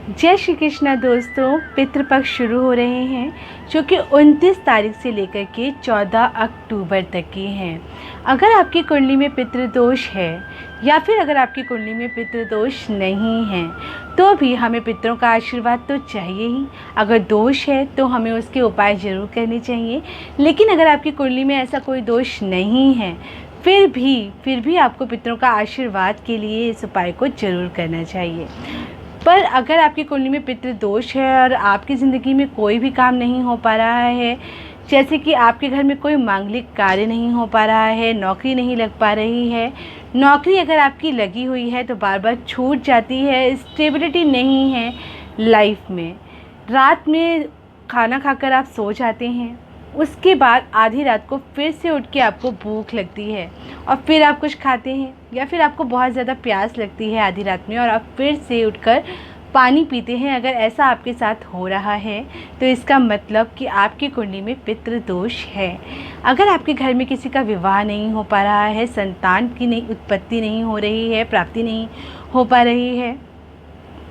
जय श्री कृष्णा दोस्तों। पितृपक्ष शुरू हो रहे हैं जो कि 29 तारीख से लेकर के 14 अक्टूबर तक की हैं। अगर आपकी कुंडली में पितृदोष है या फिर अगर आपकी कुंडली में पितृदोष नहीं है तो भी हमें पितरों का आशीर्वाद तो चाहिए ही। अगर दोष है तो हमें उसके उपाय ज़रूर करने चाहिए। लेकिन अगर आपकी कुंडली में ऐसा कोई दोष नहीं है फिर भी आपको पितरों का आशीर्वाद के लिए इस उपाय को ज़रूर करना चाहिए। पर अगर आपकी कुंडली में पितृदोष है और आपकी ज़िंदगी में कोई भी काम नहीं हो पा रहा है, जैसे कि आपके घर में कोई मांगलिक कार्य नहीं हो पा रहा है, नौकरी नहीं लग पा रही है, नौकरी अगर आपकी लगी हुई है तो बार बार छूट जाती है, स्टेबिलिटी नहीं है लाइफ में, रात में खाना खाकर आप सो जाते हैं, उसके बाद आधी रात को फिर से उठ के आपको भूख लगती है और फिर आप कुछ खाते हैं, या फिर आपको बहुत ज़्यादा प्यास लगती है आधी रात में और आप फिर से उठकर पानी पीते हैं। अगर ऐसा आपके साथ हो रहा है तो इसका मतलब कि आपकी कुंडली में पितृदोष है। अगर आपके घर में किसी का विवाह नहीं हो पा रहा है, संतान की उत्पत्ति नहीं हो रही है, प्राप्ति नहीं हो पा रही है,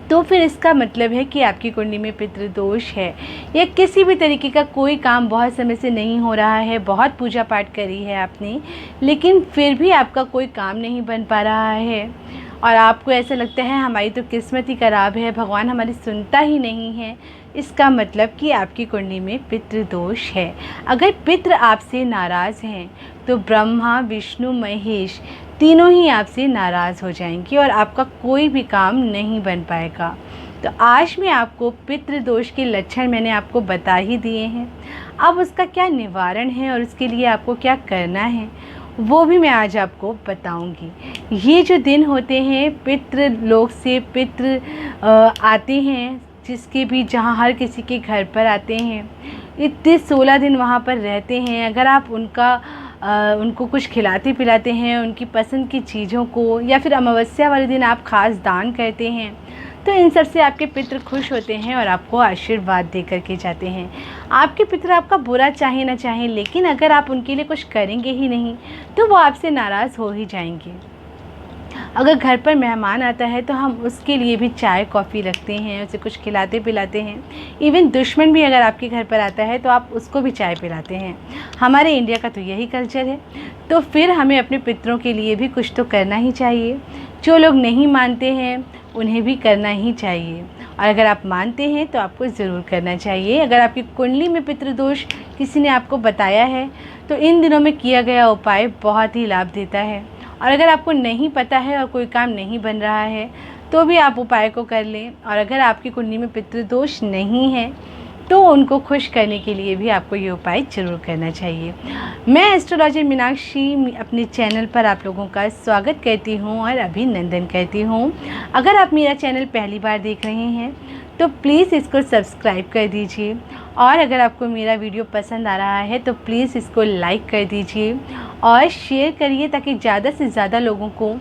तो फिर इसका मतलब है कि आपकी कुंडली में पितृदोष है। या किसी भी तरीके का कोई काम बहुत समय से नहीं हो रहा है, बहुत पूजा पाठ करी है आपने लेकिन फिर भी आपका कोई काम नहीं बन पा रहा है और आपको ऐसा लगता है हमारी तो किस्मत ही खराब है, भगवान हमारी सुनता ही नहीं है, इसका मतलब कि आपकी कुंडली में पितृदोष है। अगर पितृ आपसे नाराज़ हैं तो ब्रह्मा, विष्णु, महेश तीनों ही आपसे नाराज़ हो जाएंगे और आपका कोई भी काम नहीं बन पाएगा। तो आज मैं आपको पितृदोष के लक्षण मैंने आपको बता ही दिए हैं। अब उसका क्या निवारण है और उसके लिए आपको क्या करना है वो भी मैं आज आपको बताऊंगी। ये जो दिन होते हैं पितृ लोक से पितृ आते हैं, जिसके भी जहाँ हर किसी के घर पर आते हैं, इतने 16 दिन वहाँ पर रहते हैं। अगर आप उनको कुछ खिलाते पिलाते हैं, उनकी पसंद की चीज़ों को, या फिर अमावस्या वाले दिन आप खास दान करते हैं तो इन सब से आपके पितृ खुश होते हैं और आपको आशीर्वाद दे कर के जाते हैं। आपके पितृ आपका बुरा चाहे ना चाहे, लेकिन अगर आप उनके लिए कुछ करेंगे ही नहीं तो वो आपसे नाराज़ हो ही जाएंगे। अगर घर पर मेहमान आता है तो हम उसके लिए भी चाय कॉफ़ी रखते हैं, उसे कुछ खिलाते पिलाते हैं। इवन दुश्मन भी अगर आपके घर पर आता है तो आप उसको भी चाय पिलाते हैं। हमारे इंडिया का तो यही कल्चर है। तो फिर हमें अपने पितरों के लिए भी कुछ तो करना ही चाहिए। जो लोग नहीं मानते हैं उन्हें भी करना ही चाहिए, और अगर आप मानते हैं तो आपको ज़रूर करना चाहिए। अगर आपकी कुंडली में पितृदोष किसी ने आपको बताया है तो इन दिनों में किया गया उपाय बहुत ही लाभ देता है। और अगर आपको नहीं पता है और कोई काम नहीं बन रहा है तो भी आप उपाय को कर लें। और अगर आपकी कुंडली में पितृदोष नहीं है तो उनको खुश करने के लिए भी आपको ये उपाय ज़रूर करना चाहिए। मैं एस्ट्रोलॉजर मीनाक्षी अपने चैनल पर आप लोगों का स्वागत करती हूँ और अभिनंदन करती हूँ। अगर आप मेरा चैनल पहली बार देख रहे हैं तो प्लीज़ इसको सब्सक्राइब कर दीजिए, और अगर आपको मेरा वीडियो पसंद आ रहा है तो प्लीज़ इसको लाइक कर दीजिए और शेयर करिए ताकि ज़्यादा से ज़्यादा लोगों को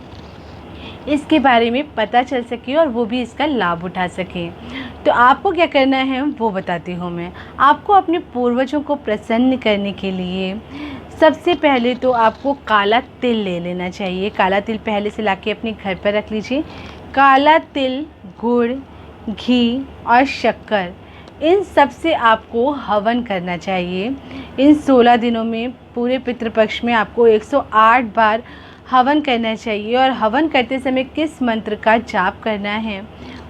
इसके बारे में पता चल सके और वो भी इसका लाभ उठा सकें। तो आपको क्या करना है वो बताती हूँ मैं। आपको अपने पूर्वजों को प्रसन्न करने के लिए सबसे पहले तो आपको काला तिल ले लेना चाहिए। काला तिल पहले से लाके अपने घर पर रख लीजिए। काला तिल, गुड़, घी और शक्कर, इन सब से आपको हवन करना चाहिए। इन 16 दिनों में पूरे पितृपक्ष में आपको 108 बार हवन करना चाहिए। और हवन करते समय किस मंत्र का जाप करना है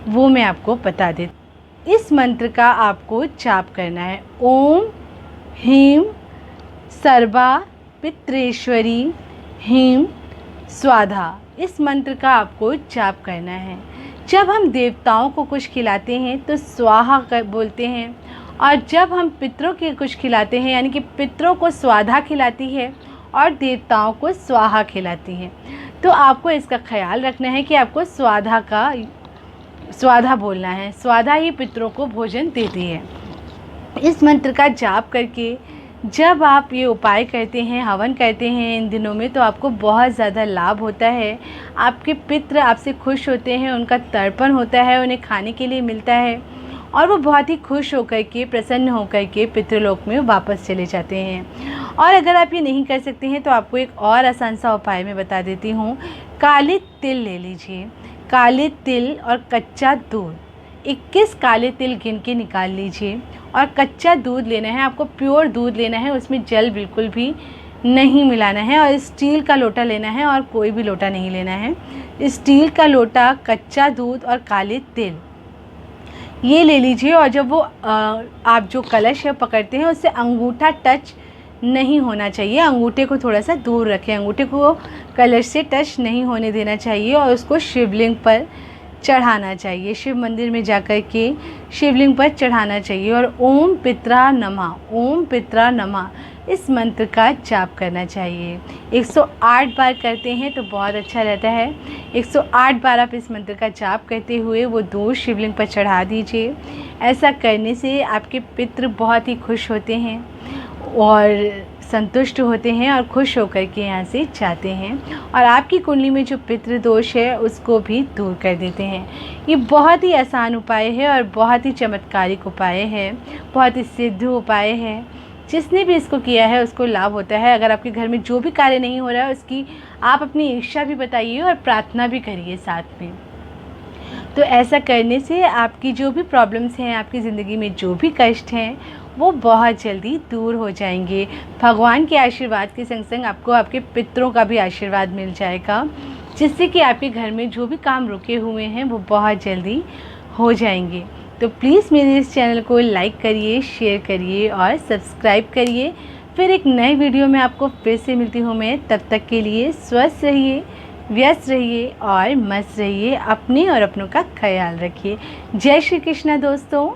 वो मैं आपको बता देती। इस मंत्र का आपको जाप करना है ओम ह्रीं सर्वा पित्रेश्वरी ह्रीं स्वाधा। इस मंत्र का आपको जाप करना है। जब हम देवताओं को कुछ खिलाते हैं तो स्वाहा बोलते हैं, और जब हम पितरों के कुछ खिलाते हैं यानी कि पितरों को स्वाधा खिलाती है और देवताओं को स्वाहा खिलाती है। तो आपको इसका ख्याल रखना है कि आपको स्वाधा बोलना है। स्वाधा ही पितरों को भोजन देती है। इस मंत्र का जाप करके जब आप ये उपाय करते हैं, हवन करते हैं इन दिनों में, तो आपको बहुत ज़्यादा लाभ होता है। आपके पितृ आपसे खुश होते हैं, उनका तर्पण होता है, उन्हें खाने के लिए मिलता है और वो बहुत ही खुश होकर के, प्रसन्न होकर के पितृलोक में वापस चले जाते हैं। और अगर आप ये नहीं कर सकते हैं तो आपको एक और आसान सा उपाय मैं बता देती हूँ। काले तिल ले लीजिए। काले तिल और कच्चा दूध 21 काले तिल गिन के निकाल लीजिए और कच्चा दूध लेना है, आपको प्योर दूध लेना है, उसमें जल बिल्कुल भी नहीं मिलाना है और स्टील का लोटा लेना है और कोई भी लोटा नहीं लेना है। स्टील का लोटा, कच्चा दूध और काले तिल ये ले लीजिए और जब वो आप जो कलश है पकड़ते हैं उससे अंगूठा टच नहीं होना चाहिए, अंगूठे को थोड़ा सा दूर रखें, अंगूठे को कलश से टच नहीं होने देना चाहिए और उसको शिवलिंग पर चढ़ाना चाहिए, शिव मंदिर में जाकर के शिवलिंग पर चढ़ाना चाहिए और ओम पित्रा नमः, ओम पित्रा नमः इस मंत्र का जाप करना चाहिए। 108 बार करते हैं तो बहुत अच्छा रहता है। 108 बार आप इस मंत्र का जाप करते हुए वो दूध शिवलिंग पर चढ़ा दीजिए। ऐसा करने से आपके पितृ बहुत ही खुश होते हैं और संतुष्ट होते हैं और खुश होकर के यहाँ से जाते हैं और आपकी कुंडली में जो पितृ दोष है उसको भी दूर कर देते हैं। ये बहुत ही आसान उपाय है और बहुत ही चमत्कारिक उपाय है, बहुत ही सिद्ध उपाय है। जिसने भी इसको किया है उसको लाभ होता है। अगर आपके घर में जो भी कार्य नहीं हो रहा है उसकी आप अपनी इच्छा भी बताइए और प्रार्थना भी करिए साथ में। तो ऐसा करने से आपकी जो भी प्रॉब्लम्स हैं, आपकी ज़िंदगी में जो भी कष्ट हैं वो बहुत जल्दी दूर हो जाएंगे। भगवान के आशीर्वाद के संग संग आपको आपके पितरों का भी आशीर्वाद मिल जाएगा, जिससे कि आपके घर में जो भी काम रुके हुए हैं वो बहुत जल्दी हो जाएंगे। तो प्लीज़ मेरे इस चैनल को लाइक करिए, शेयर करिए और सब्सक्राइब करिए। फिर एक नए वीडियो में आपको फिर से मिलती हूँ मैं। तब तक के लिए स्वस्थ रहिए, व्यस्त रहिए और मस्त रहिए। अपने और अपनों का ख्याल रखिए। जय श्री कृष्णा दोस्तों।